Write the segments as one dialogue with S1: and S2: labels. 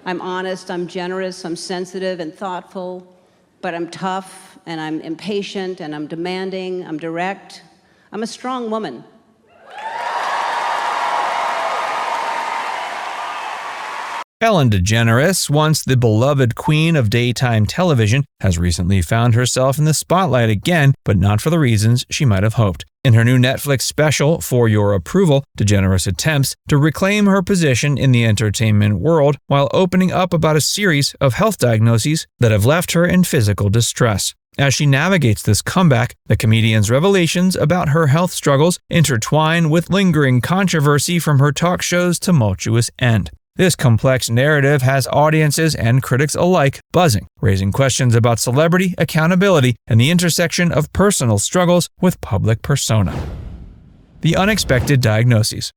S1: I'm honest, I'm generous, I'm sensitive and thoughtful, but I'm tough, and I'm impatient, and I'm demanding, I'm direct. I'm a strong woman.
S2: Ellen DeGeneres, once the beloved queen of daytime television, has recently found herself in the spotlight again, but not for the reasons she might have hoped. In her new Netflix special, For Your Approval, DeGeneres attempts to reclaim her position in the entertainment world while opening up about a series of health diagnoses that have left her in physical distress. As she navigates this comeback, the comedian's revelations about her health struggles intertwine with lingering controversy from her talk show's tumultuous end. This complex narrative has audiences and critics alike buzzing, raising questions about celebrity, accountability, and the intersection of personal struggles with public persona. The unexpected diagnoses.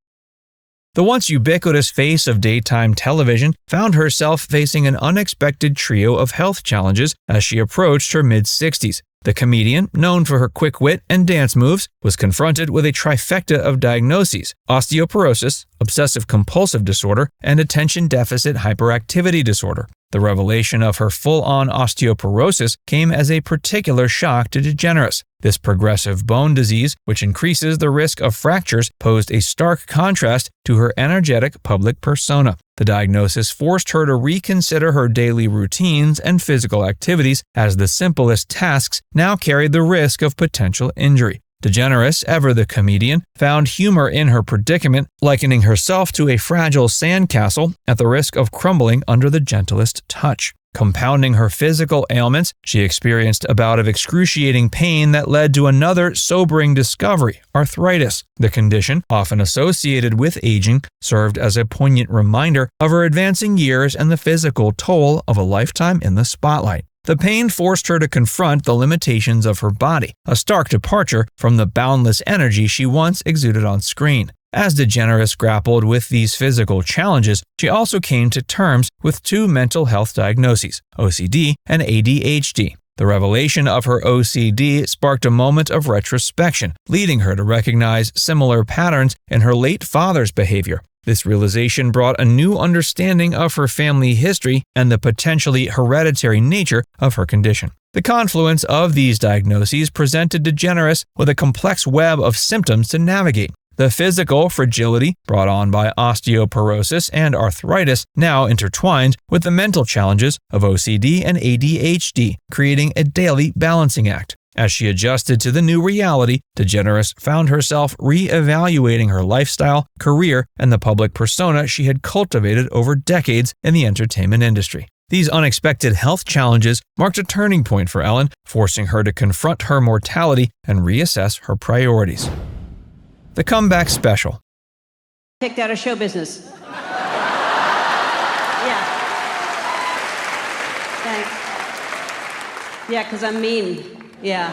S2: The once ubiquitous face of daytime television found herself facing an unexpected trio of health challenges as she approached her mid-60s. The comedian, known for her quick wit and dance moves, was confronted with a trifecta of diagnoses: osteoporosis, obsessive-compulsive disorder, and attention deficit hyperactivity disorder. The revelation of her full-on osteoporosis came as a particular shock to DeGeneres. This progressive bone disease, which increases the risk of fractures, posed a stark contrast to her energetic public persona. The diagnosis forced her to reconsider her daily routines and physical activities, as the simplest tasks now carried the risk of potential injury. DeGeneres, ever the comedian, found humor in her predicament, likening herself to a fragile sandcastle at the risk of crumbling under the gentlest touch. Compounding her physical ailments, she experienced a bout of excruciating pain that led to another sobering discovery: arthritis. The condition, often associated with aging, served as a poignant reminder of her advancing years and the physical toll of a lifetime in the spotlight. The pain forced her to confront the limitations of her body, a stark departure from the boundless energy she once exuded on screen. As DeGeneres grappled with these physical challenges, she also came to terms with two mental health diagnoses: OCD and ADHD. The revelation of her OCD sparked a moment of retrospection, leading her to recognize similar patterns in her late father's behavior. This realization brought a new understanding of her family history and the potentially hereditary nature of her condition. The confluence of these diagnoses presented DeGeneres with a complex web of symptoms to navigate. The physical fragility brought on by osteoporosis and arthritis now intertwined with the mental challenges of OCD and ADHD, creating a daily balancing act. As she adjusted to the new reality, DeGeneres found herself re-evaluating her lifestyle, career, and the public persona she had cultivated over decades in the entertainment industry. These unexpected health challenges marked a turning point for Ellen, forcing her to confront her mortality and reassess her priorities. The comeback special.
S1: Kicked out of show business. Yeah. Thanks. Yeah, because I'm mean. Yeah,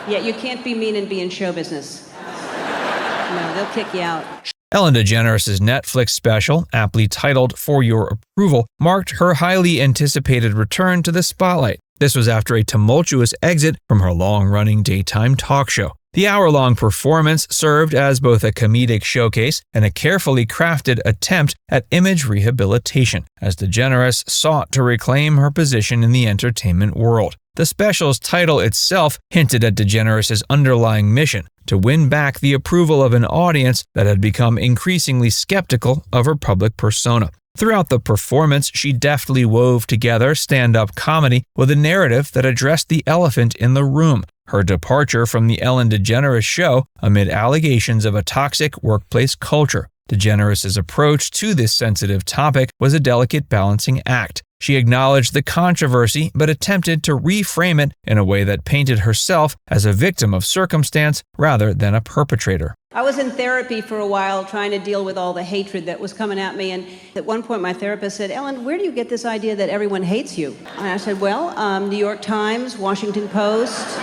S1: you can't be mean and be in show business. No, they'll kick you out.
S2: Ellen DeGeneres' Netflix special, aptly titled For Your Approval, marked her highly anticipated return to the spotlight. This was after a tumultuous exit from her long-running daytime talk show. The hour-long performance served as both a comedic showcase and a carefully crafted attempt at image rehabilitation, as DeGeneres sought to reclaim her position in the entertainment world. The special's title itself hinted at DeGeneres' underlying mission: to win back the approval of an audience that had become increasingly skeptical of her public persona. Throughout the performance, she deftly wove together stand-up comedy with a narrative that addressed the elephant in the room: her departure from the Ellen DeGeneres show amid allegations of a toxic workplace culture. DeGeneres' approach to this sensitive topic was a delicate balancing act. She acknowledged the controversy but attempted to reframe it in a way that painted herself as a victim of circumstance rather than a perpetrator.
S1: I was in therapy for a while trying to deal with all the hatred that was coming at me, and at one point my therapist said, "Ellen, where do you get this idea that everyone hates you?" And I said, "Well, New York Times, Washington Post,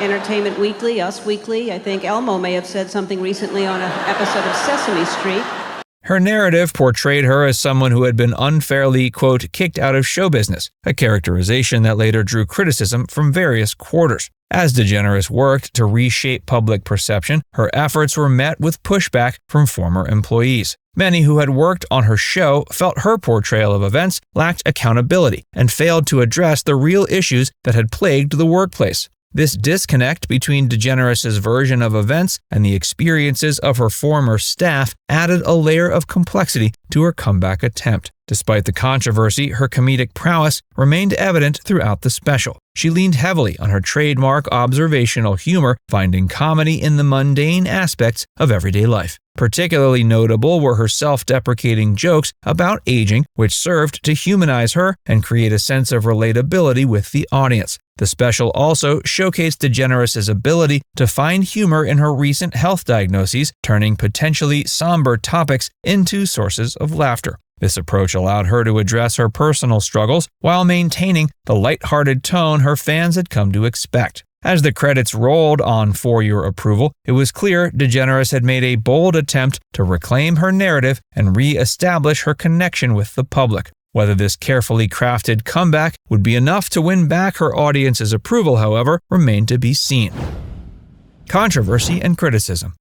S1: Entertainment Weekly, Us Weekly. I think Elmo may have said something recently on an episode of Sesame Street."
S2: Her narrative portrayed her as someone who had been unfairly, quote, kicked out of show business, a characterization that later drew criticism from various quarters. As DeGeneres worked to reshape public perception, her efforts were met with pushback from former employees. Many who had worked on her show felt her portrayal of events lacked accountability and failed to address the real issues that had plagued the workplace. This disconnect between DeGeneres' version of events and the experiences of her former staff added a layer of complexity to her comeback attempt. Despite the controversy, her comedic prowess remained evident throughout the special. She leaned heavily on her trademark observational humor, finding comedy in the mundane aspects of everyday life. Particularly notable were her self-deprecating jokes about aging, which served to humanize her and create a sense of relatability with the audience. The special also showcased DeGeneres' ability to find humor in her recent health diagnoses, turning potentially somber topics into sources of laughter. This approach allowed her to address her personal struggles while maintaining the lighthearted tone her fans had come to expect. As the credits rolled on For Your Approval, it was clear DeGeneres had made a bold attempt to reclaim her narrative and re-establish her connection with the public. Whether this carefully crafted comeback would be enough to win back her audience's approval, however, remained to be seen. Controversy and criticism.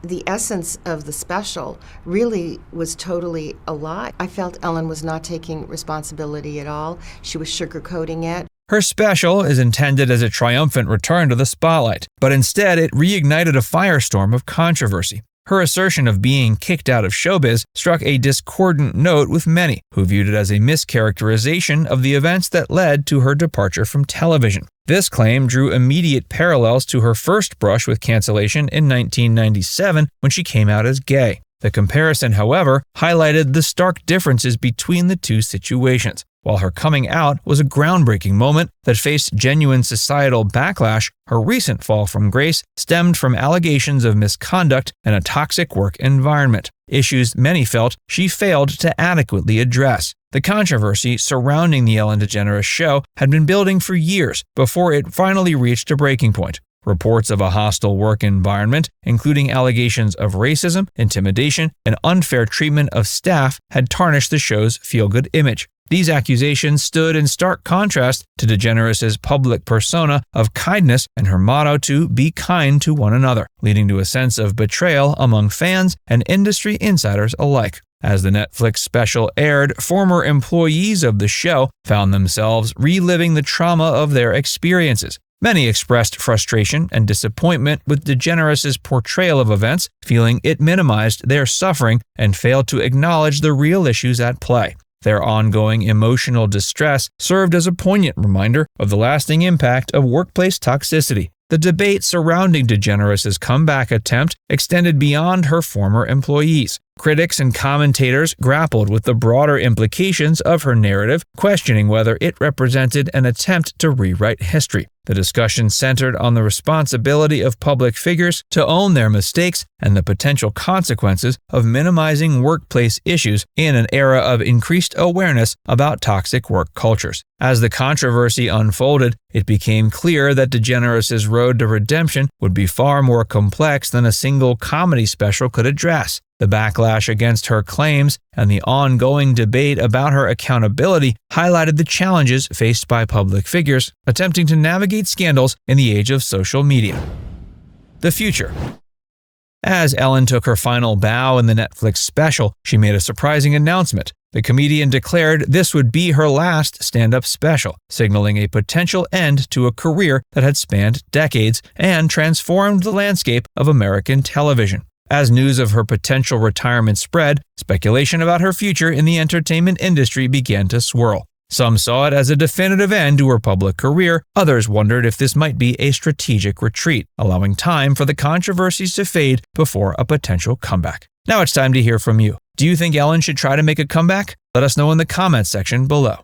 S3: The essence of the special really was totally a lie. I felt Ellen was not taking responsibility at all. She was sugarcoating it.
S2: Her special is intended as a triumphant return to the spotlight, but instead it reignited a firestorm of controversy. Her assertion of being kicked out of showbiz struck a discordant note with many, who viewed it as a mischaracterization of the events that led to her departure from television. This claim drew immediate parallels to her first brush with cancellation in 1997 when she came out as gay. The comparison, however, highlighted the stark differences between the two situations. While her coming out was a groundbreaking moment that faced genuine societal backlash, her recent fall from grace stemmed from allegations of misconduct and a toxic work environment, issues many felt she failed to adequately address. The controversy surrounding the Ellen DeGeneres show had been building for years before it finally reached a breaking point. Reports of a hostile work environment, including allegations of racism, intimidation, and unfair treatment of staff, had tarnished the show's feel-good image. These accusations stood in stark contrast to DeGeneres' public persona of kindness and her motto to be kind to one another, leading to a sense of betrayal among fans and industry insiders alike. As the Netflix special aired, former employees of the show found themselves reliving the trauma of their experiences. Many expressed frustration and disappointment with DeGeneres' portrayal of events, feeling it minimized their suffering and failed to acknowledge the real issues at play. Their ongoing emotional distress served as a poignant reminder of the lasting impact of workplace toxicity. The debate surrounding DeGeneres' comeback attempt extended beyond her former employees. Critics and commentators grappled with the broader implications of her narrative, questioning whether it represented an attempt to rewrite history. The discussion centered on the responsibility of public figures to own their mistakes and the potential consequences of minimizing workplace issues in an era of increased awareness about toxic work cultures. As the controversy unfolded, it became clear that DeGeneres' road to redemption would be far more complex than a single comedy special could address. The backlash against her claims and the ongoing debate about her accountability highlighted the challenges faced by public figures attempting to navigate scandals in the age of social media. The future. As Ellen took her final bow in the Netflix special, she made a surprising announcement. The comedian declared this would be her last stand-up special, signaling a potential end to a career that had spanned decades and transformed the landscape of American television. As news of her potential retirement spread, speculation about her future in the entertainment industry began to swirl. Some saw it as a definitive end to her public career. Others wondered if this might be a strategic retreat, allowing time for the controversies to fade before a potential comeback. Now it's time to hear from you. Do you think Ellen should try to make a comeback? Let us know in the comments section below.